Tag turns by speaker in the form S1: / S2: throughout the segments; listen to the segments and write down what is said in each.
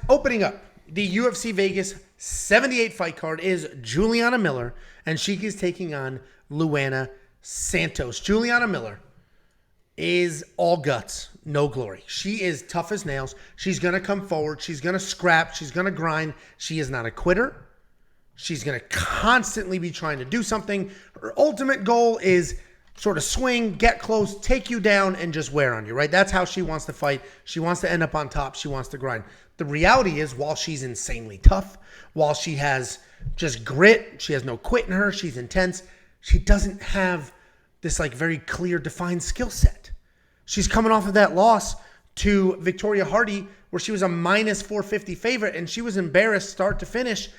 S1: opening up the UFC Vegas 78 fight card is Juliana Miller, and she is taking on Luana Santos. Juliana Miller is all guts, no glory. She is tough as nails. She's going to come forward. She's going to scrap. She's going to grind. She is not a quitter. She's going to constantly be trying to do something. Her ultimate goal is sort of swing, get close, take you down, and just wear on you, right? That's how she wants to fight. She wants to end up on top. She wants to grind. The reality is, while she's insanely tough, while she has just grit, she has no quit in her, she's intense, she doesn't have this like very clear, defined skill set. She's coming off of that loss to Victoria Hardy, where she was a minus 450 favorite, and she was embarrassed start to finish.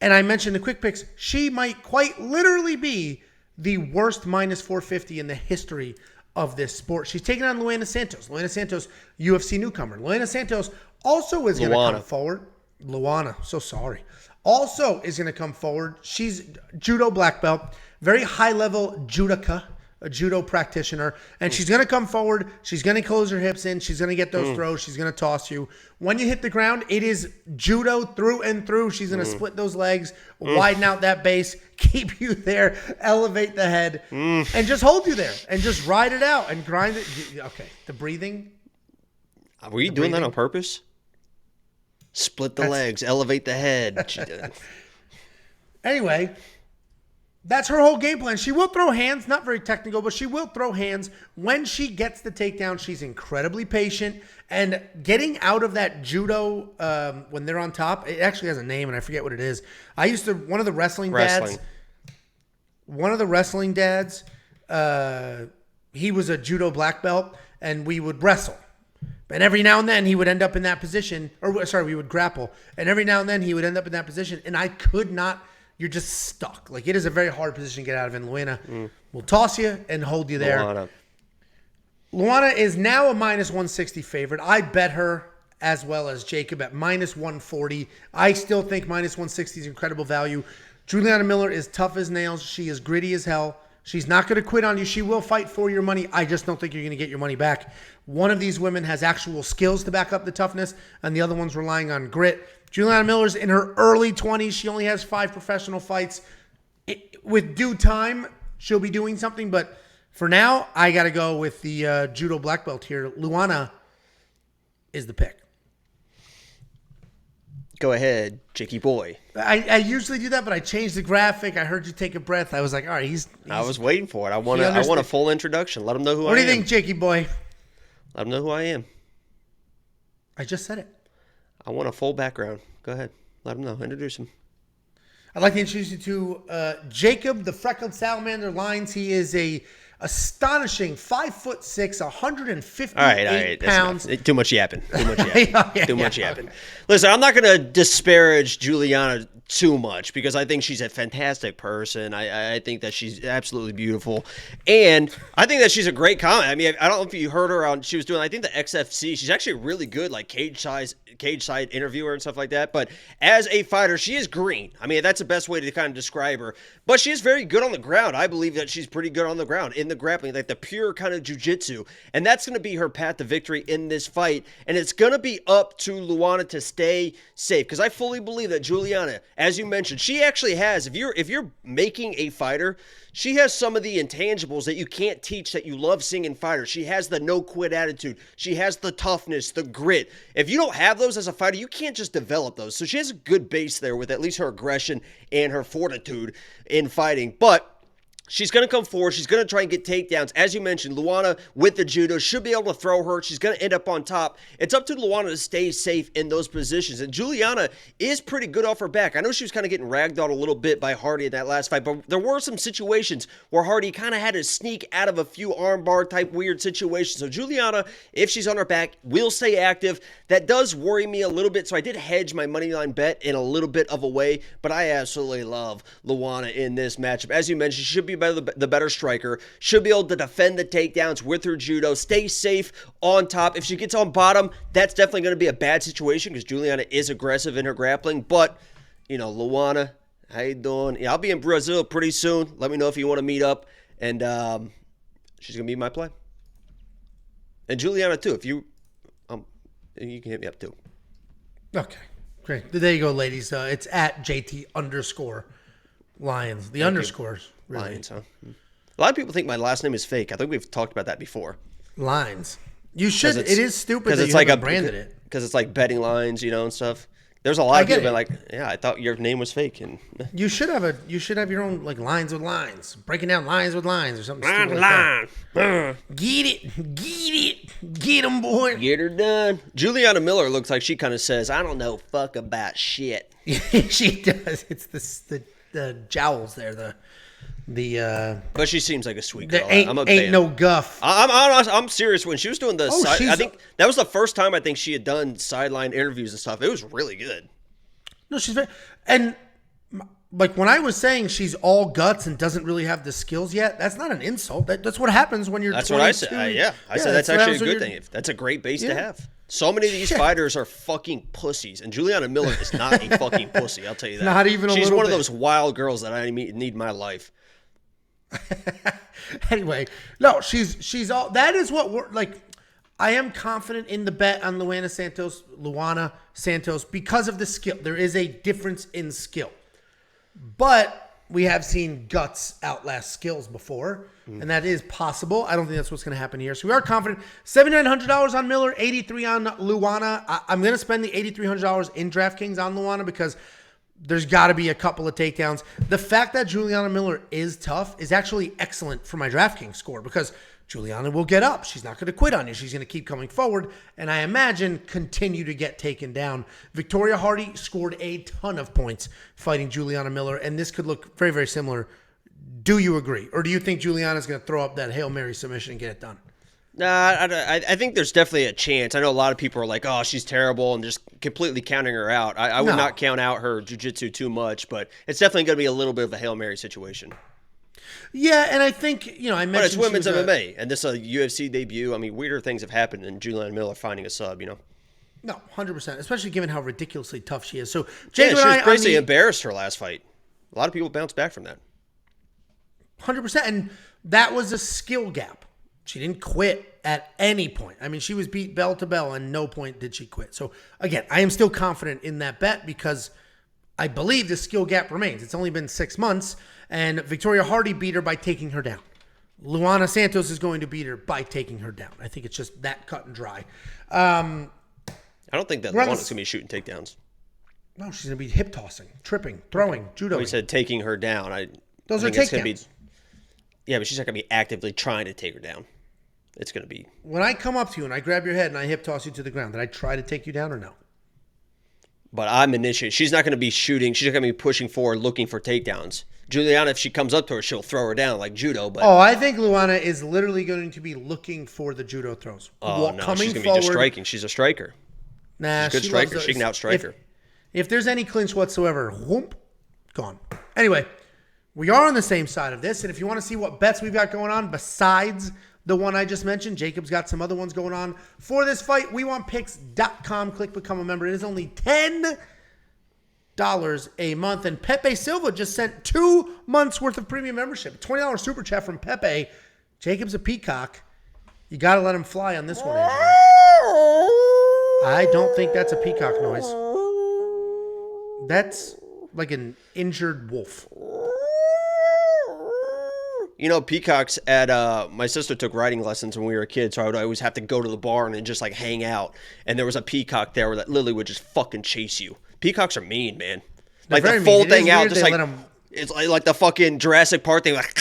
S1: And I mentioned the quick picks. She might quite literally be the worst minus 450 in the history of this sport. She's taking on Luana Santos. Luana Santos, UFC newcomer. Luana Santos also is going to come forward. Luana, so sorry. Also is going to come forward. She's judo black belt, very high-level judoka, a judo practitioner, and she's going to come forward. She's going to close her hips in. She's going to get those throws. She's going to toss you. When you hit the ground, it is judo through and through. She's going to split those legs, widen out that base, keep you there, elevate the head, and just hold you there and just ride it out and grind it. Okay, the breathing.
S2: Were you doing that on purpose? Split the legs, elevate the head.
S1: Anyway, that's her whole game plan. She will throw hands, not very technical, but she will throw hands. When she gets the takedown, she's incredibly patient. And getting out of that judo when they're on top, it actually has a name, and I forget what it is. One of the wrestling dads, he was a judo black belt, and we would wrestle. And every now and then he would end up in that position, we would grapple. And every now and then he would end up in that position, and I could not. You're just stuck. Like, it is a very hard position to get out of. And Luana will toss you and hold you there. Luana is now a minus 160 favorite. I bet her as well as Jacob at minus 140. I still think minus 160 is incredible value. Juliana Miller is tough as nails. She is gritty as hell. She's not going to quit on you. She will fight for your money. I just don't think you're going to get your money back. One of these women has actual skills to back up the toughness, and the other one's relying on grit. Juliana Miller's in her early 20s. She only has 5 professional fights. With due time, she'll be doing something, but for now, I got to go with the judo black belt here. Luana is the pick.
S2: Go ahead, Jakey boy.
S1: I usually do that, but I changed the graphic. I heard you take a breath. I was like, all right, he's
S2: I was waiting for it. I want a full introduction. Let them know who I am.
S1: What do you think, Jakey boy?
S2: Let them know who I am.
S1: I just said it.
S2: I want a full background. Go ahead. Let them know. Introduce him.
S1: I'd like to introduce you to Jacob, the freckled salamander Lines. He is a astonishing 5'6", 158 pounds.
S2: Too much yapping. Too much yapping. Listen, I'm not going to disparage Juliana too much because I think she's a fantastic person. I think that she's absolutely beautiful. And I think that she's a great comic. I mean, I don't know if you heard her on, she was doing, I think the XFC. She's actually really good, like cage side interviewer and stuff like that. But as a fighter, she is green. I mean, that's the best way to kind of describe her. But she is very good on the ground. I believe that she's pretty good on the ground in the grappling, like the pure kind of jiu-jitsu. And that's going to be her path to victory in this fight. And it's going to be up to Luana to stay safe because I fully believe that Juliana, as you mentioned, she actually has, if you're making a fighter, she has some of the intangibles that you can't teach that you love seeing in fighters. She has the no-quit attitude. She has the toughness, the grit. If you don't have those as a fighter, you can't just develop those. So she has a good base there with at least her aggression and her fortitude in fighting. But she's going to come forward. She's going to try and get takedowns. As you mentioned, Luana with the judo should be able to throw her. She's going to end up on top. It's up to Luana to stay safe in those positions. And Juliana is pretty good off her back. I know she was kind of getting ragged on a little bit by Hardy in that last fight, but there were some situations where Hardy kind of had to sneak out of a few armbar type weird situations. So Juliana, if she's on her back, will stay active. That does worry me a little bit. So I did hedge my moneyline bet in a little bit of a way, but I absolutely love Luana in this matchup. As you mentioned, she should be the better striker, should be able to defend the takedowns with her judo, stay safe on top. If she gets on bottom, that's definitely going to be a bad situation because Juliana is aggressive in her grappling. But, you know, Luana, how you doing? Yeah, I'll be in Brazil pretty soon. Let me know if you want to meet up. And she's going to be my play. And Juliana, too. If you can hit me up, too.
S1: Okay, great. There you go, ladies. It's at JT_Lions. The underscores. Really.
S2: Lions, huh? A lot of people think my last name is fake. I think we've talked about that before.
S1: Lines. You should. It is stupid that
S2: it's
S1: you
S2: like
S1: haven't branded it.
S2: Because it's like betting lines, and stuff. There's a lot of people that like, yeah, I thought your name was fake. And
S1: you should have your own like lines with lines, breaking down lines with lines or something stupid like that. Get them, boy.
S2: Get her done. Juliana Miller looks like she kind of says, "I don't know fuck about shit."
S1: She does. It's the jowls there.
S2: But she seems like a sweet girl.
S1: I'm a fan. No guff.
S2: I'm serious. When she was doing the I think that was the first time I think she had done sideline interviews and stuff. It was really good.
S1: No, she's very, and like when I was saying she's all guts and doesn't really have the skills yet, that's not an insult. That's what happens when you're. That's 22.
S2: What I said. I said that's actually a good thing. That's a great base to have. So many of these fighters are fucking pussies, and Juliana Miller is not a fucking pussy. I'll tell you that.
S1: Not even a little bit.
S2: She's one of those wild girls that I need in my life.
S1: Anyway, no, she's all. That is what we're like. I am confident in the bet on Luana Santos because of the skill. There is a difference in skill, but we have seen guts outlast skills before, and that is possible. I don't think that's what's going to happen here. So we are confident. $7,900 on Miller, $83 on Luana. I'm going to spend the $8,300 in DraftKings on Luana because there's got to be a couple of takedowns. The fact that Juliana Miller is tough is actually excellent for my DraftKings score because Juliana will get up. She's not going to quit on you. She's going to keep coming forward, and I imagine continue to get taken down. Victoria Hardy scored a ton of points fighting Juliana Miller, and this could look very, very similar. Do you agree? Or do you think Juliana's going to throw up that Hail Mary submission and get it done?
S2: Nah, I think there's definitely a chance. I know a lot of people are like, oh, she's terrible, and just completely counting her out. I would not count out her jiu-jitsu too much, but it's definitely going to be a little bit of a Hail Mary situation.
S1: Yeah, and I think, I mentioned...
S2: But it's women's MMA, and this is a UFC debut. I mean, weirder things have happened than Juliana Miller finding a sub, No,
S1: 100%, especially given how ridiculously tough she is. So,
S2: Jacob she was basically embarrassed her last fight. A lot of people bounced back from that.
S1: 100%, and that was a skill gap. She didn't quit at any point. I mean, she was beat bell to bell, and no point did she quit. So, again, I am still confident in that bet because I believe the skill gap remains. It's only been 6 months, and Victoria Hardy beat her by taking her down. Luana Santos is going to beat her by taking her down. I think it's just that cut and dry.
S2: I don't think that Luana's going to be shooting takedowns.
S1: No, she's going to be hip tossing, tripping, throwing, judo.
S2: We said taking her down.
S1: Those are takedowns.
S2: Yeah, but she's not going to be actively trying to take her down. It's going to be...
S1: When I come up to you and I grab your head and I hip toss you to the ground, did I try to take you down or no?
S2: But I'm initiating. She's not going to be shooting. She's not going to be pushing forward looking for takedowns. Juliana, if she comes up to her, she'll throw her down like judo. But
S1: I think Luana is literally going to be looking for the judo throws.
S2: Oh, no, she's going to be just striking. She's a striker.
S1: Nah,
S2: she's a good striker. She can outstrike her.
S1: If there's any clinch whatsoever, whoop, gone. Anyway, we are on the same side of this, and if you want to see what bets we've got going on besides the one I just mentioned, Jacob's got some other ones going on for this fight. WeWantPicks.com. Click become a member. It is only $10 a month. And Pepe Silva just sent 2 months worth of premium membership. $20 super chat from Pepe. Jacob's a peacock. You got to let him fly on this one, Andrew. I don't think that's a peacock noise. That's like an injured wolf.
S2: Peacocks at my sister took riding lessons when we were kids, so I would always have to go to the barn and just like hang out. And there was a peacock there that literally would just fucking chase you. Peacocks are mean, man. Like the full thing out, just like it's like the fucking Jurassic Park thing, like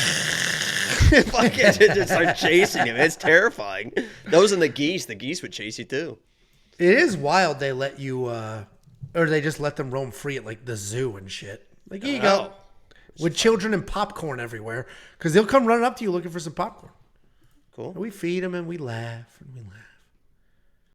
S2: fucking just start chasing him. It's terrifying. Those and the geese would chase you too.
S1: It is wild. They let you, or they just let them roam free at like the zoo and shit. Like here you go. With children and popcorn everywhere. Because they'll come running up to you looking for some popcorn.
S2: Cool.
S1: And we feed them and we laugh and we laugh.